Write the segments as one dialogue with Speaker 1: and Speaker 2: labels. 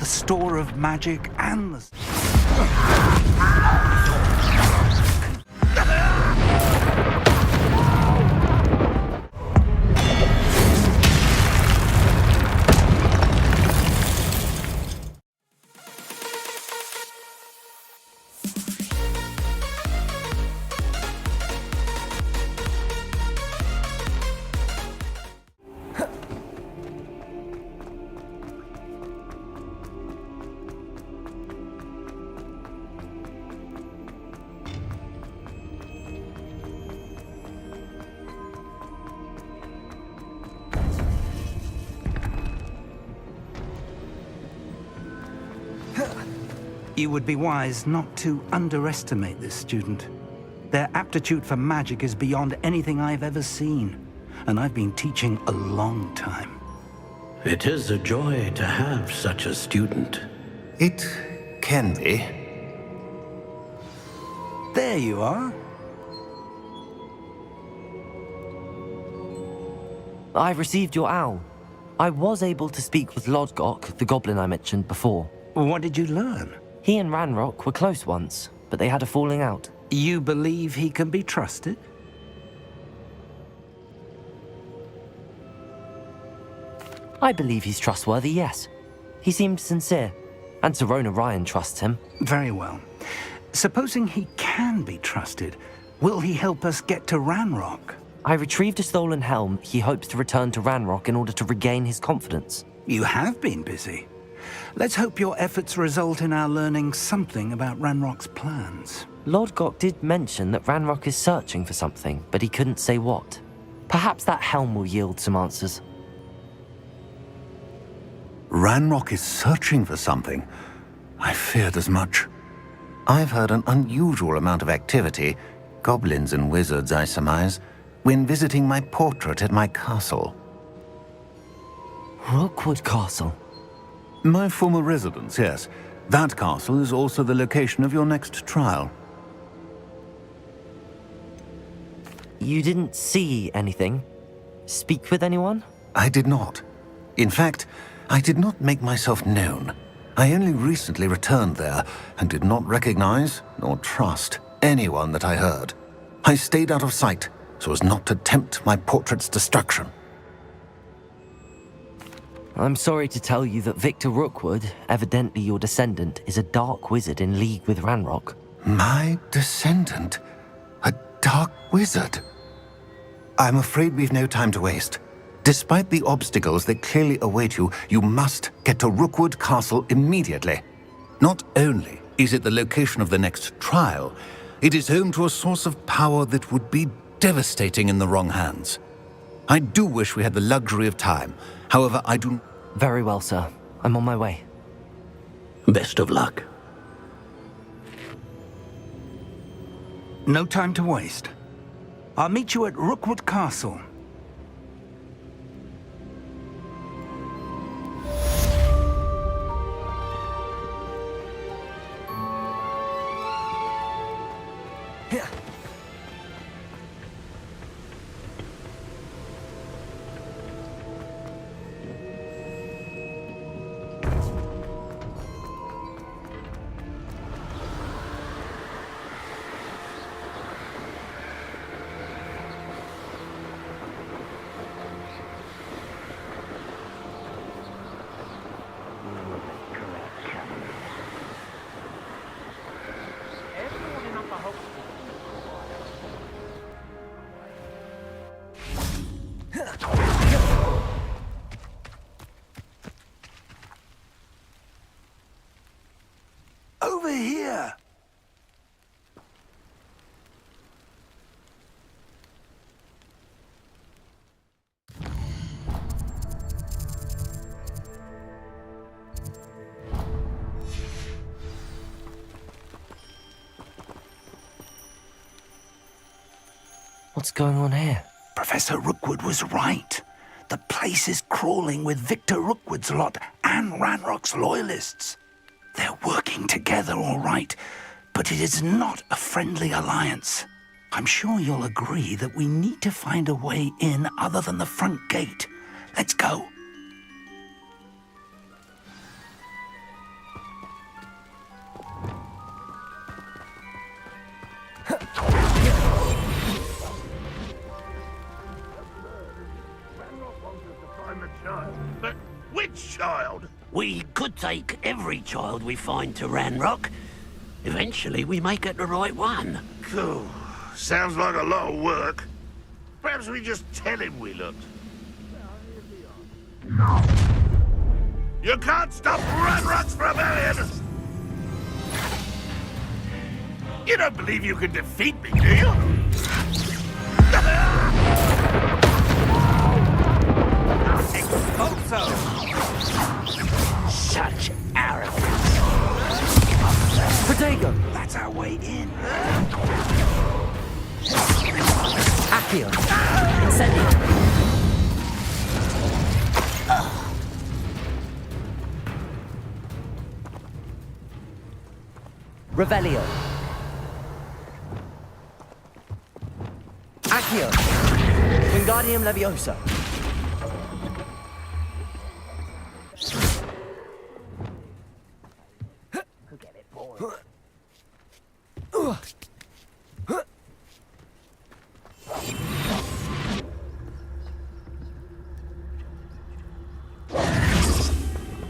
Speaker 1: the store of magic and the... You would be wise not to underestimate this student. Their aptitude for magic is beyond anything I've ever seen, and I've been teaching a long time.
Speaker 2: It is a joy to have such a student.
Speaker 3: It can be.
Speaker 1: There you are.
Speaker 4: I received your owl. I was able to speak with Lodgok, the goblin I mentioned before.
Speaker 1: What did you learn?
Speaker 4: He and Ranrock were close once, but they had a falling out.
Speaker 1: You believe he can be trusted?
Speaker 4: I believe he's trustworthy, yes. He seemed sincere, and Serona Ryan trusts him.
Speaker 1: Very well. Supposing he can be trusted, will he help us get to Ranrock?
Speaker 4: I retrieved a stolen helm. He hopes to return to Ranrock in order to regain his confidence.
Speaker 1: You have been busy. Let's hope your efforts result in our learning something about Ranrock's plans.
Speaker 4: Lodgok did mention that Ranrock is searching for something, but he couldn't say what. Perhaps that helm will yield some answers.
Speaker 3: Ranrock is searching for something. I feared as much. I've heard an unusual amount of activity, goblins and wizards, I surmise, when visiting my portrait at my castle.
Speaker 4: Rookwood Castle?
Speaker 3: My former residence, yes. That castle is also the location of your next trial.
Speaker 4: You didn't see anything? Speak with anyone?
Speaker 3: I did not. In fact, I did not make myself known. I only recently returned there and did not recognize nor trust anyone that I heard. I stayed out of sight so as not to tempt my portrait's destruction.
Speaker 4: I'm sorry to tell you that Victor Rookwood, evidently your descendant, is a dark wizard in league with Ranrock.
Speaker 3: My descendant? A dark wizard? I'm afraid we've no time to waste. Despite the obstacles that clearly await you, you must get to Rookwood Castle immediately. Not only is it the location of the next trial, it is home to a source of power that would be devastating in the wrong hands. I do wish we had the luxury of time. However, I do...
Speaker 4: Very well, sir. I'm on my way.
Speaker 2: Best of luck.
Speaker 1: No time to waste. I'll meet you at Rookwood Castle. Here. Over here!
Speaker 4: What's going on here?
Speaker 1: Professor Rookwood was right. The place is crawling with Victor Rookwood's lot and Ranrock's loyalists. They're working together, all right, but it is not a friendly alliance. I'm sure you'll agree that we need to find a way in other than the front gate. Let's go.
Speaker 2: We could take every child we find to Ranrock. Eventually, we may get the right one.
Speaker 5: Cool. Sounds like a lot of work. Perhaps we just tell him we looked. You can't stop Ranrock's rebellion! You don't believe you can defeat me, do you? Expulso!
Speaker 1: Such arrogance.
Speaker 4: Protego!
Speaker 1: That's our way in.
Speaker 4: Accio! Incendio! Revelio! Accio! Wingardium Leviosa!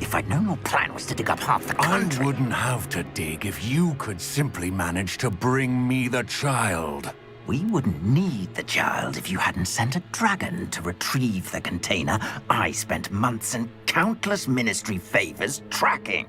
Speaker 1: If I'd known your plan was to dig up half the
Speaker 3: I
Speaker 1: country...
Speaker 3: wouldn't have to dig if you could simply manage to bring me the child.
Speaker 1: We wouldn't need the child if you hadn't sent a dragon to retrieve the container I spent months and countless ministry favors tracking.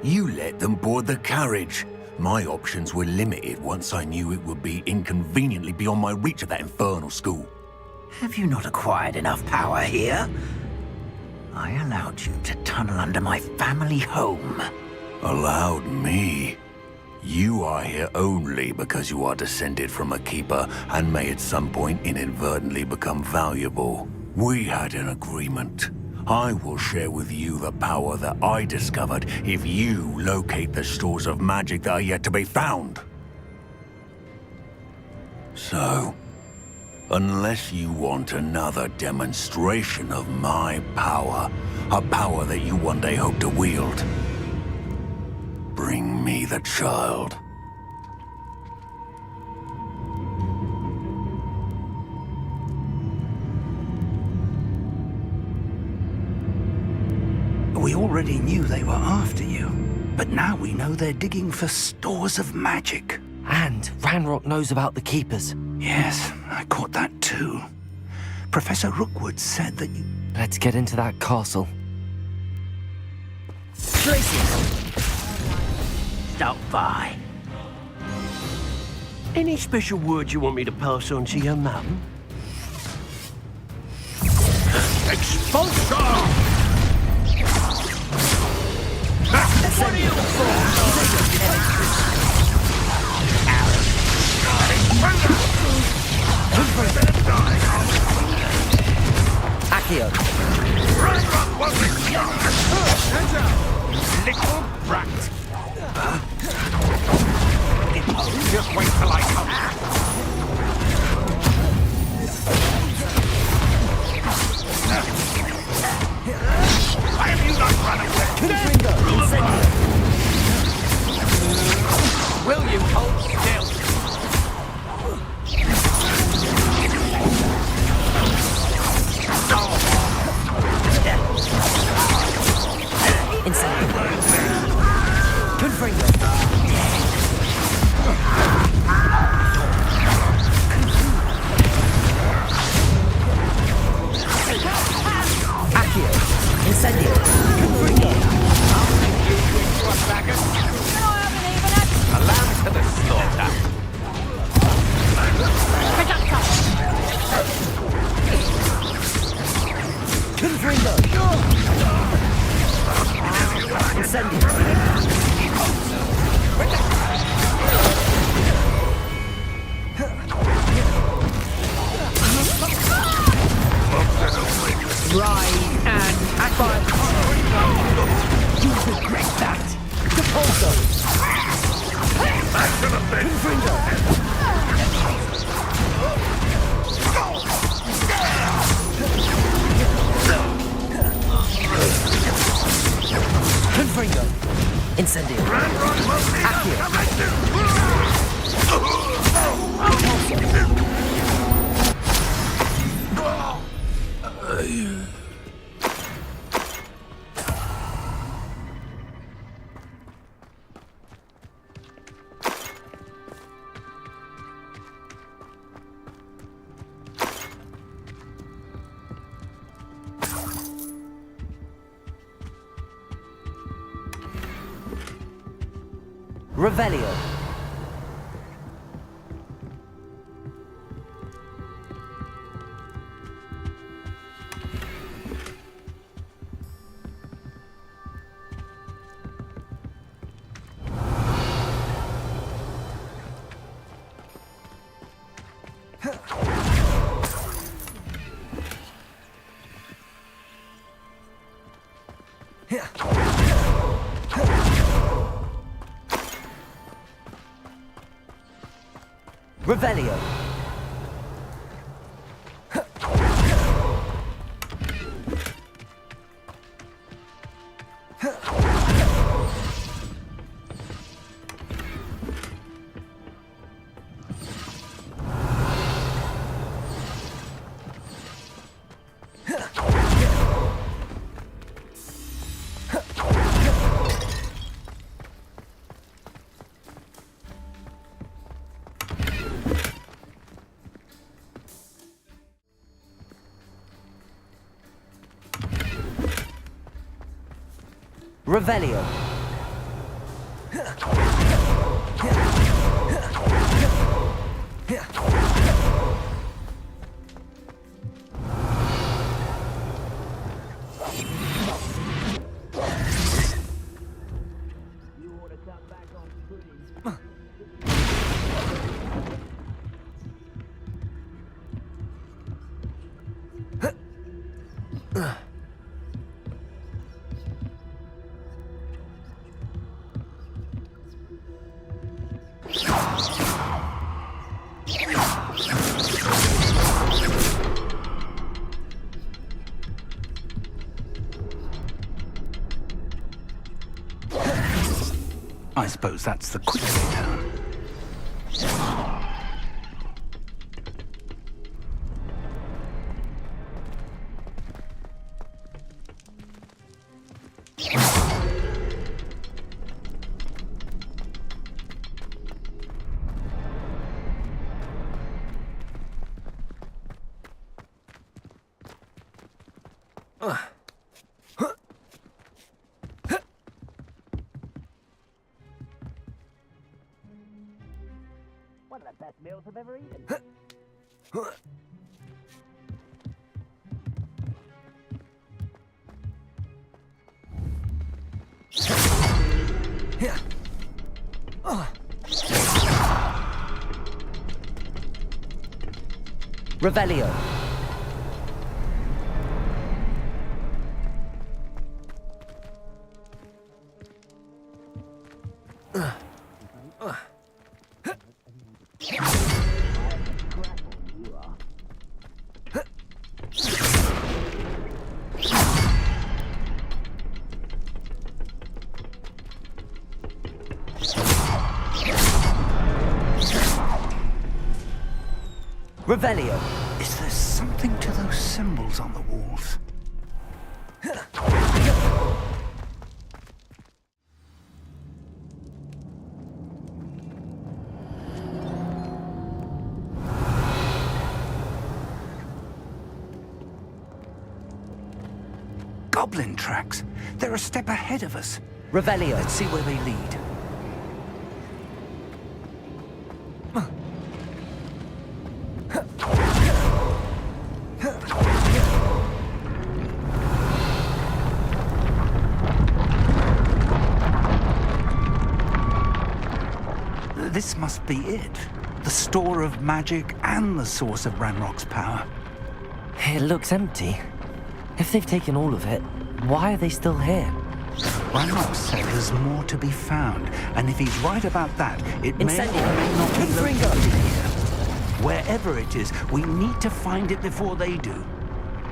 Speaker 3: You let them board the carriage. My options were limited once I knew it would be inconveniently beyond my reach at that infernal school.
Speaker 1: Have you not acquired enough power here? I allowed you to tunnel under my family home.
Speaker 3: Allowed me? You are here only because you are descended from a keeper and may at some point inadvertently become valuable. We had an agreement. I will share with you the power that I discovered if you locate the stores of magic that are yet to be found. So, unless you want another demonstration of my power, a power that you one day hope to wield, bring me the child.
Speaker 1: We already knew they were after you, but now we know they're digging for stores of magic.
Speaker 4: And Ranrock knows about the Keepers.
Speaker 1: Yes, I caught that too. Professor Rookwood said that you...
Speaker 4: Let's get into that castle.
Speaker 2: Stop by. Any special words you want me to pass on to your mum?
Speaker 5: Expulso! What are you
Speaker 4: Accio!
Speaker 5: Ranrock wasn't young! Hands out! Little brat! Just wait till I come. Why have you not run away? Will you hold still?
Speaker 4: Incendio!
Speaker 5: A lamb to the slaughter.
Speaker 4: Confringo! Incendio!
Speaker 6: Ride and fire. You regret that.
Speaker 4: Depulso!
Speaker 5: Back to the bed.
Speaker 4: Confringo! Confringo! Incendio! Accio! Revelio. Revelio. Revelio.
Speaker 1: I suppose that's the quick way down.
Speaker 2: One of the best meals I've ever eaten.
Speaker 4: Revelio. Revelio.
Speaker 1: Is there something to those symbols on the walls? Goblin tracks. They're a step ahead of us.
Speaker 4: Revelio.
Speaker 1: Let's see where they lead. This must be it. The store of magic and the source of Ranrock's power.
Speaker 4: It looks empty. If they've taken all of it, why are they still here?
Speaker 1: Ranrock said there's more to be found, and if he's right about that, it may or
Speaker 4: Incendio.
Speaker 1: may not be
Speaker 4: Confringo.
Speaker 1: located here. Wherever it is, we need to find it before they do.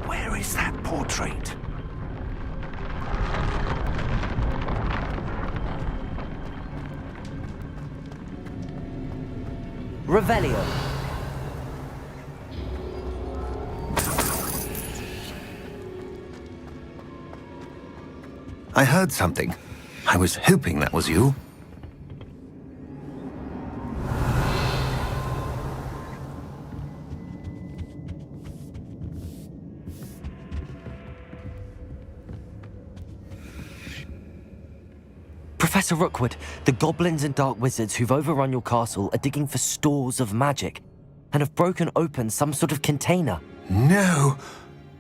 Speaker 1: Where is that portrait?
Speaker 4: Revelio.
Speaker 3: I heard something. I was hoping that was you.
Speaker 4: Professor Rookwood, the goblins and dark wizards who've overrun your castle are digging for stores of magic and have broken open some sort of container.
Speaker 3: No!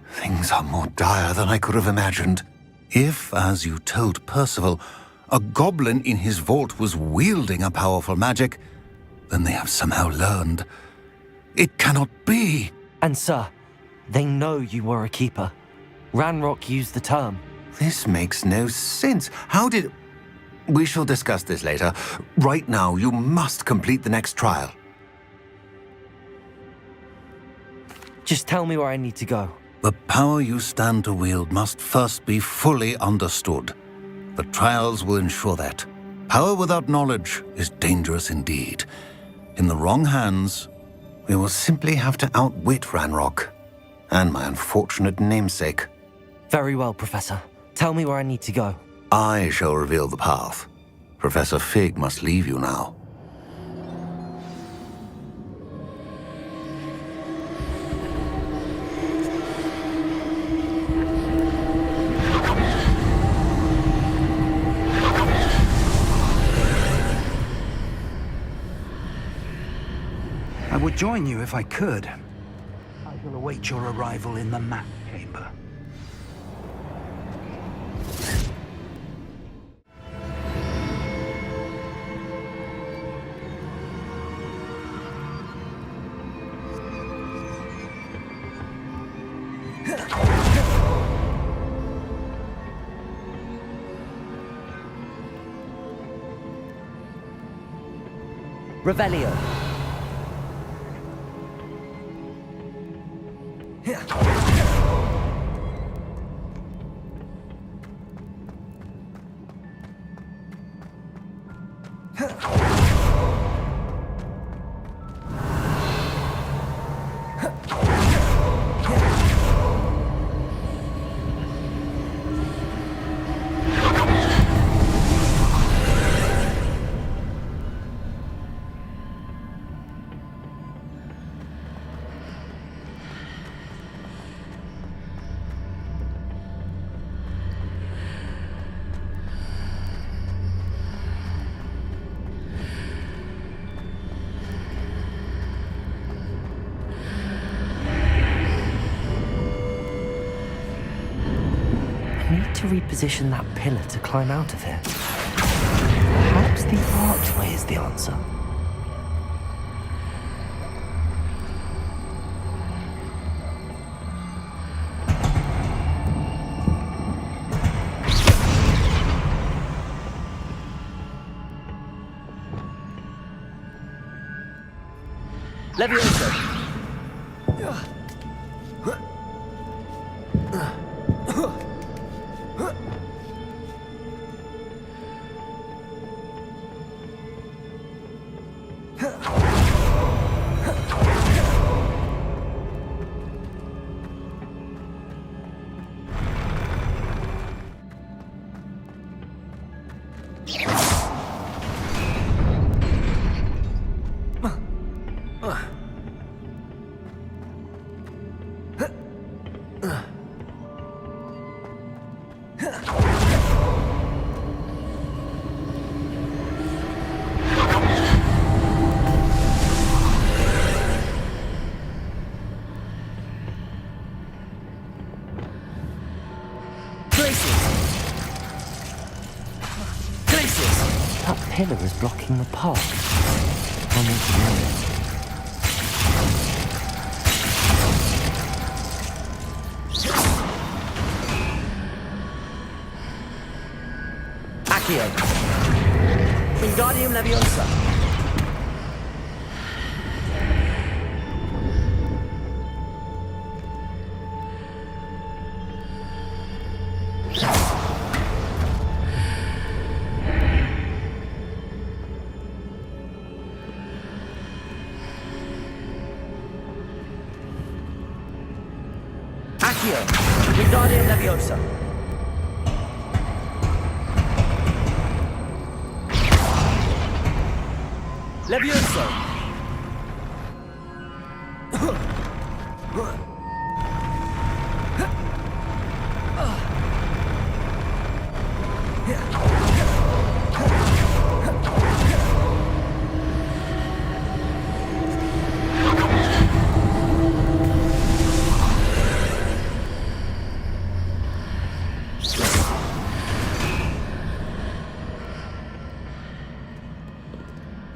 Speaker 3: Things are more dire than I could have imagined. If, as you told Percival, a goblin in his vault was wielding a powerful magic, then they have somehow learned. It cannot be!
Speaker 4: And sir, they know you were a keeper. Ranrock used the term.
Speaker 3: This makes no sense. How did... We shall discuss this later. Right now, you must complete the next trial.
Speaker 4: Just tell me where I need to go.
Speaker 3: The power you stand to wield must first be fully understood. The trials will ensure that. Power without knowledge is dangerous indeed. In the wrong hands, we will simply have to outwit Ranrock and my unfortunate namesake.
Speaker 4: Very well, Professor. Tell me where I need to go.
Speaker 3: I shall reveal the path. Professor Fig must leave you now.
Speaker 1: I would join you if I could. I shall await your arrival in the map chamber.
Speaker 4: Revelio. To reposition that pillar to climb out of here. Perhaps the archway is the answer. Levioso! That pillar is blocking the path. I'll need to know it. Accio. Wingardium Leviosa. Accio. Wingardium Leviosa. Levioso!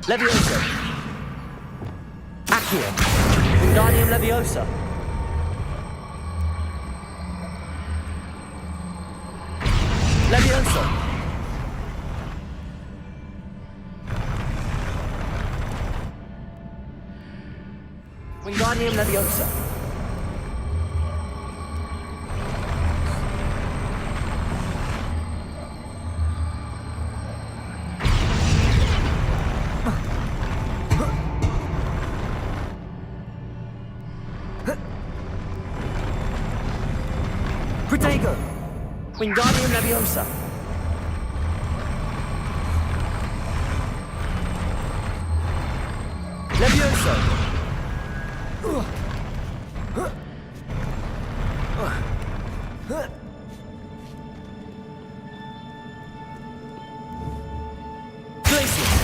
Speaker 4: Levioso. Accio. Wingardium Leviosa. Levioso. Wingardium Leviosa. Protego. Wingardium Leviosa. Levioso. Glacius.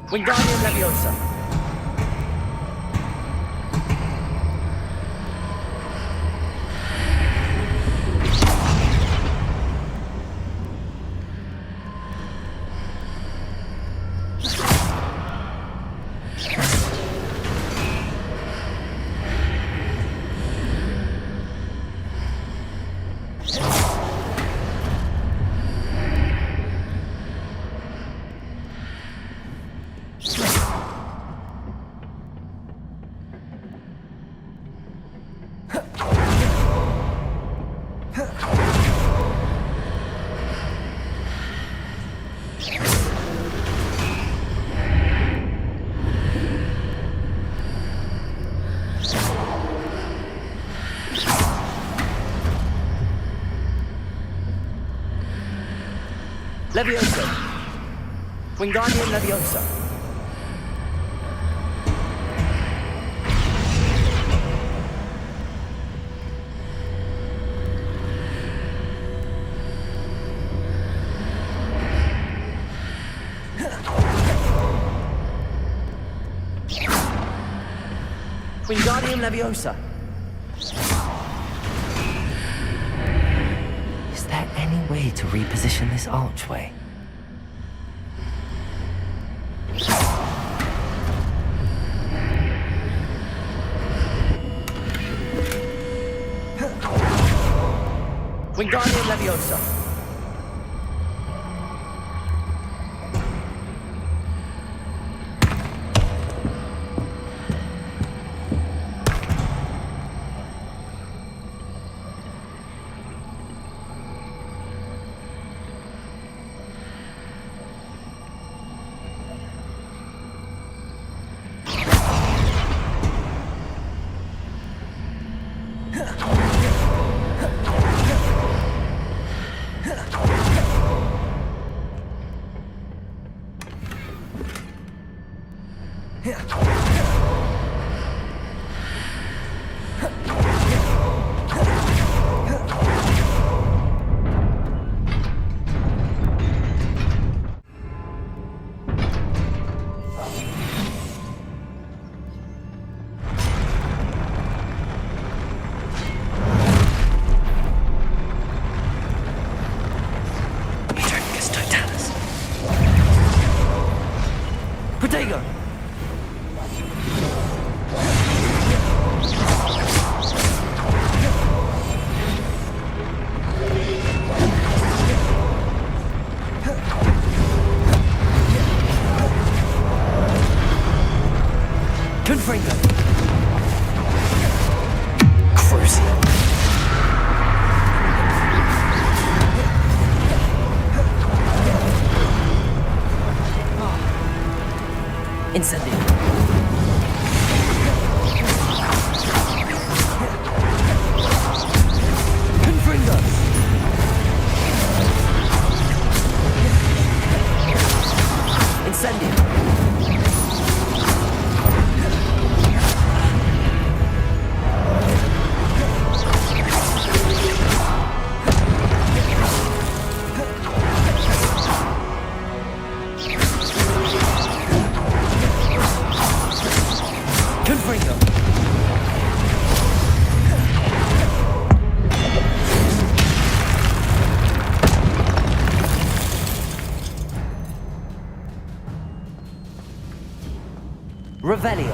Speaker 4: Wingardium Leviosa. Levioso. Wingardium Leviosa. Wingardium Leviosa. Is there any way to reposition this archway? Wingardium Leviosa. Protego! Confringo! Crucial! Incendio! Confringo! Incendio! Revelio.